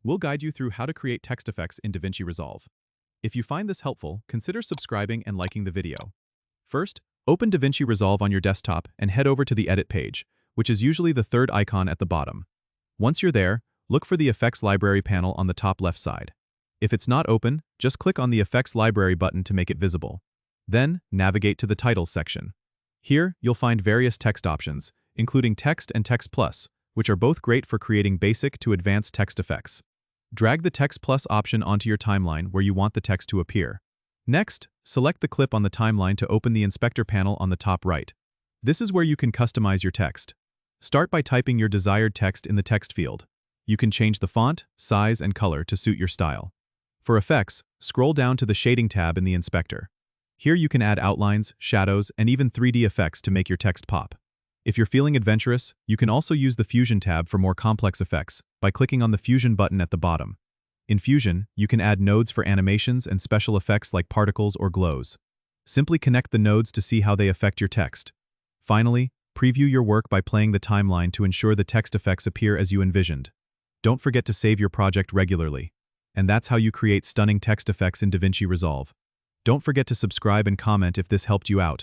We'll guide you through how to create text effects in DaVinci Resolve. If you find this helpful, consider subscribing and liking the video. First, open DaVinci Resolve on your desktop and head over to the Edit page, which is usually the third icon at the bottom. Once you're there, look for the Effects Library panel on the top left side. If it's not open, just click on the Effects Library button to make it visible. Then, navigate to the Titles section. Here, you'll find various text options, including Text and Text Plus, which are both great for creating basic to advanced text effects. Drag the Text Plus option onto your timeline where you want the text to appear. Next, select the clip on the timeline to open the Inspector panel on the top right. This is where you can customize your text. Start by typing your desired text in the text field. You can change the font, size, and color to suit your style. For effects, scroll down to the Shading tab in the Inspector. Here you can add outlines, shadows, and even 3D effects to make your text pop. If you're feeling adventurous, you can also use the Fusion tab for more complex effects by clicking on the Fusion button at the bottom. In Fusion, you can add nodes for animations and special effects like particles or glows. Simply connect the nodes to see how they affect your text. Finally, preview your work by playing the timeline to ensure the text effects appear as you envisioned. Don't forget to save your project regularly. And that's how you create stunning text effects in DaVinci Resolve. Don't forget to subscribe and comment if this helped you out.